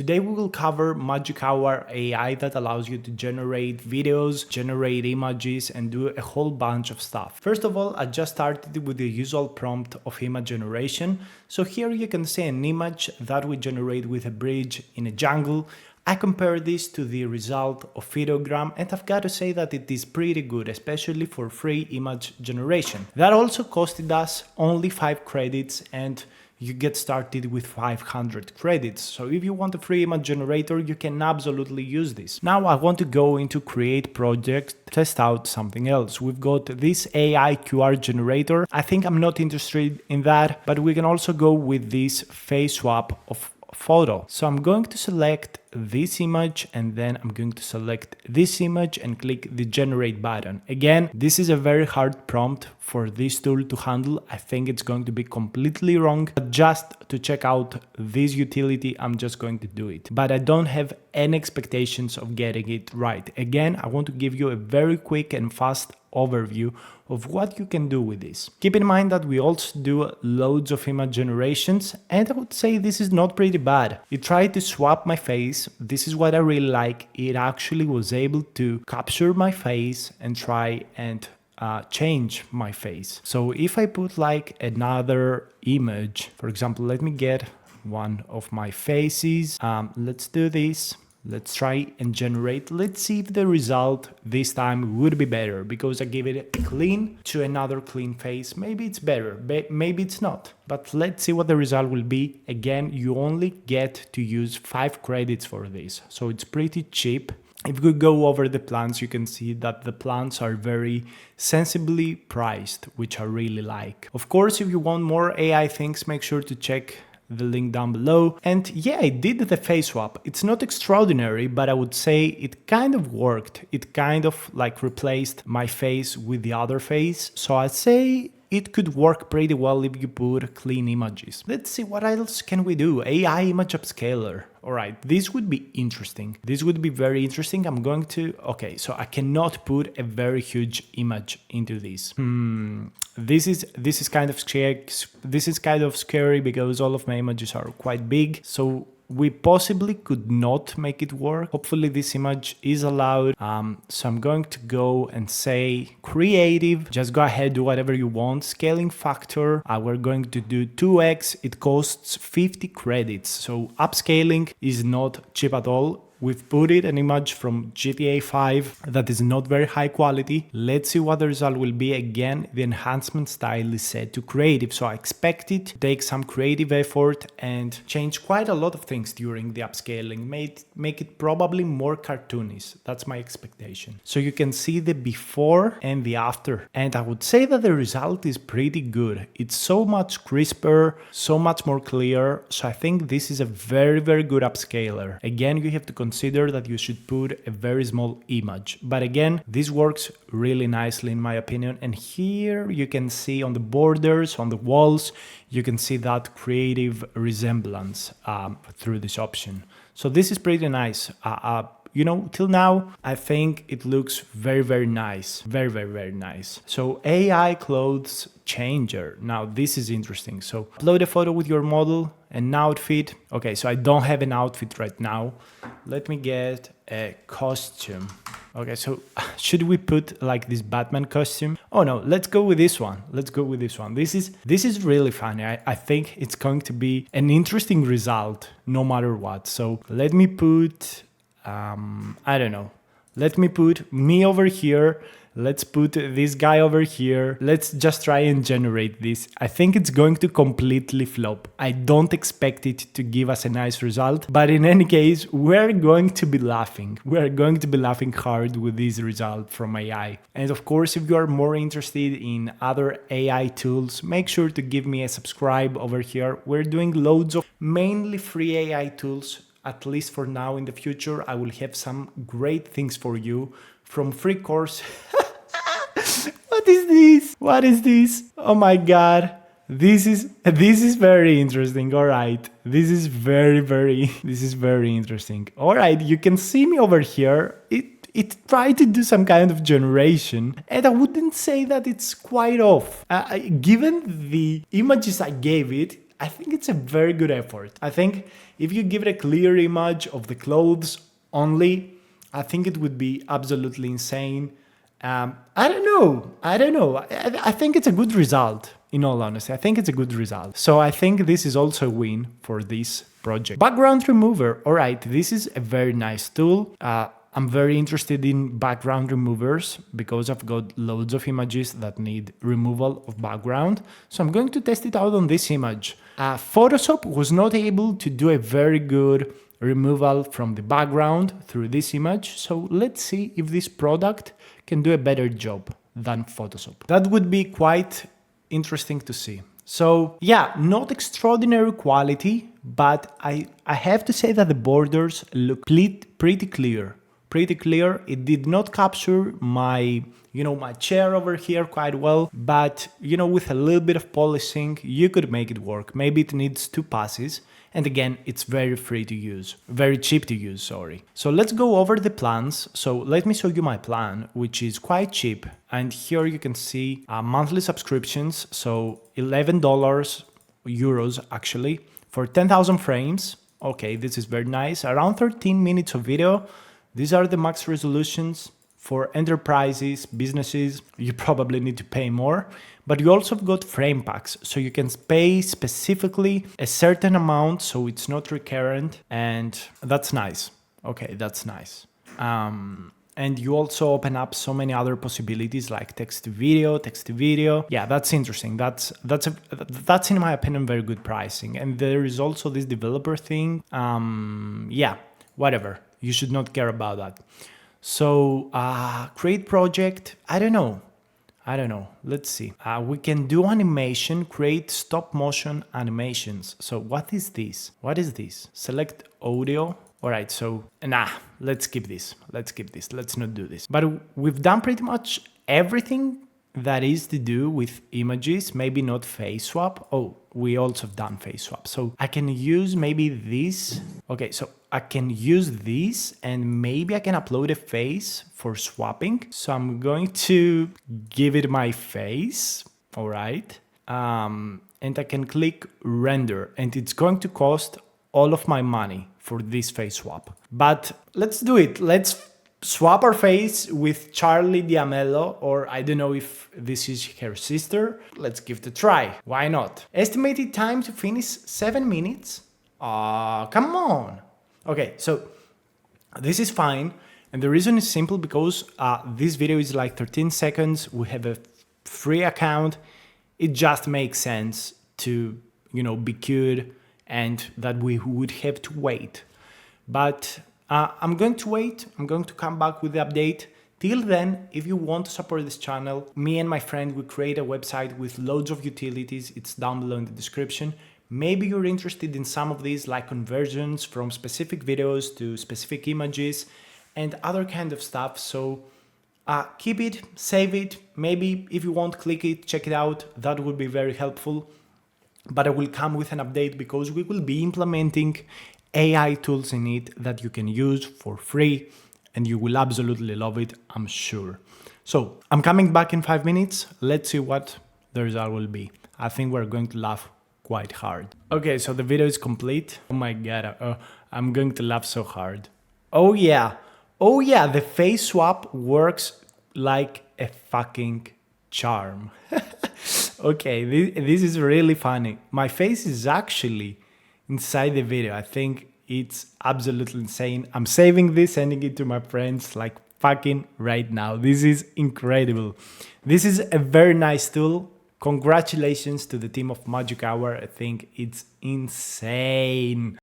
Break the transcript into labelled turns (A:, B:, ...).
A: Today we will cover Magic Hour AI that allows you to generate videos, generate images, and do a whole bunch of stuff. First of all, I just started with the usual prompt of image generation. So here you can see an image that we generate with a bridge in a jungle. I compare this to the result of Videogram, and I've got to say that it is pretty good, especially for free image generation. That also costed us only 5 credits, and you get started with 500 credits. So if you want a free image generator, you can absolutely use this. Now I want to go into create project, test out something else. We've got this AI QR generator. I think I'm not interested in that, but we can also go with this face swap of photo. So I'm going to select this image, and then I'm going to select this image and click the generate button. Again, this is a very hard prompt for this tool to handle. I think it's going to be completely wrong, but just to check out this utility, I'm just going to do it. But I don't have any expectations of getting it right. Again, I want to give you a very quick and fast overview of what you can do with this. Keep in mind that we also do loads of image generations, and I would say this is not pretty bad. It tried to swap my face. This is what I really like. It actually was able to capture my face and try and change my face. So if I put like another image, for example, let me get one of my faces. Let's do this. Let's try and generate. Let's see if the result this time would be better, because I gave it a clean to another clean face. Maybe it's better, maybe it's not. But let's see what the result will be. Again, you only get to use 5 credits for this, so it's pretty cheap. If we go over the plans, you can see that the plans are very sensibly priced, which I really like. Of course, if you want more AI things, make sure to check the link down below. And yeah, I did the face swap. It's not extraordinary, but I would say it kind of worked. It kind of like replaced my face with the other face. So I'd say it could work pretty well if you put clean images. Let's see, what else can we do? AI image upscaler. All right, this would be interesting. This would be very interesting. I'm going to, okay, so I cannot put a very huge image into this. This is kind of scary. This is kind of scary because all of my images are quite big. So we possibly could not make it work. Hopefully this image is allowed. So I'm going to go and say creative. Just go ahead, do whatever you want. Scaling factor, we're going to do 2x. It costs 50 credits. So upscaling is not cheap at all. We've put it an image from GTA 5 that is not very high quality. Let's see what the result will be. Again, the enhancement style is set to creative, so I expect it to take some creative effort and change quite a lot of things during the upscaling. Make it probably more cartoonish. That's my expectation. So you can see the before and the after, and I would say that the result is pretty good. It's so much crisper, so much more clear. So I think this is a very, very good upscaler. Again, you have to consider that you should put a very small image, but again, this works really nicely in my opinion. And here you can see on the borders, on the walls, you can see that creative resemblance through this option. So this is pretty nice. You know, till now, I think it looks very, very nice. Very, very, very nice. So AI clothes changer. Now, this is interesting. So upload a photo with your model, an outfit. Okay, so I don't have an outfit right now. Let me get a costume. Okay, so should we put like this Batman costume? Oh no, let's go with this one. Let's go with this one. This is really funny. I think it's going to be an interesting result no matter what. So let me put I don't know. Let me put me over here. Let's put this guy over here. Let's just try and generate this. I think it's going to completely flop. I don't expect it to give us a nice result, but in any case, we're going to be laughing. We're going to be laughing hard with this result from AI. And of course, if you are more interested in other AI tools, make sure to give me a subscribe over here. We're doing loads of mainly free AI tools. At least for now. In the future, I will have some great things for you from free course. What is this? What is this? Oh my God. This is very interesting. All right. This is very interesting. All right. You can see me over here. It tried to do some kind of generation, and I wouldn't say that it's quite off. Given the images I gave it, I think it's a very good effort. I think if you give it a clear image of the clothes only, I think it would be absolutely insane. I don't know. I think it's a good result. In all honesty, I think it's a good result. So I think this is also a win for this project. Background remover. All right, this is a very nice tool. I'm very interested in background removers because I've got loads of images that need removal of background. So I'm going to test it out on this image. Photoshop was not able to do a very good removal from the background through this image. So let's see if this product can do a better job than Photoshop. That would be quite interesting to see. So yeah, not extraordinary quality, but I have to say that the borders look pretty clear. Pretty clear. It did not capture my chair over here quite well, but with a little bit of polishing, you could make it work. Maybe it needs 2 passes. And again, it's very free to use, very cheap to use, sorry. So let's go over the plans. So let me show you my plan, which is quite cheap. And here you can see monthly subscriptions. So $11 euros actually for 10,000 frames. Okay, this is very nice. Around 13 minutes of video. These are the max resolutions. For enterprises, businesses, you probably need to pay more, but you also have got frame packs. So you can pay specifically a certain amount, so it's not recurrent, and that's nice. Okay, that's nice. And you also open up so many other possibilities like text to video. Yeah, that's interesting. That's in my opinion very good pricing. And there is also this developer thing. Yeah, whatever. You should not care about that. So create project, I don't know. Let's see. We can do animation, create stop motion animations. So what is this? Select audio. All right, so let's skip this. Let's not do this. But we've done pretty much everything that is to do with images, maybe not face swap. Oh, we also have done face swap. So I can use maybe this. Okay, so I can use this and maybe I can upload a face for swapping. So I'm going to give it my face. All right. And I can click render and it's going to cost all of my money for this face swap. But let's do it. Let's swap our face with Charlie D'Amello, or I don't know if this is her sister. Let's give it a try. Why not? Estimated time to finish 7 minutes. Come on. Okay, so this is fine. And the reason is simple because this video is like 13 seconds. We have a free account. It just makes sense to, be cute and that we would have to wait. But I'm going to wait. I'm going to come back with the update. Till then, if you want to support this channel, me and my friend will create a website with loads of utilities. It's down below in the description. Maybe you're interested in some of these, like conversions from specific videos to specific images and other kind of stuff. So keep it, save it. Maybe if you want, click it, check it out. That would be very helpful. But I will come with an update because we will be implementing AI tools in it that you can use for free and you will absolutely love it, I'm sure. So I'm coming back in 5 minutes. Let's see what the result will be. I think we're going to laugh quite hard. Okay, so the video is complete. Oh my God, I'm going to laugh so hard. Oh yeah, the face swap works like a fucking charm. Okay, this is really funny. My face is actually inside the video. I think it's absolutely insane. I'm saving this, sending it to my friends like fucking right now. This is incredible. This is a very nice tool. Congratulations to the team of Magic Hour. I think it's insane.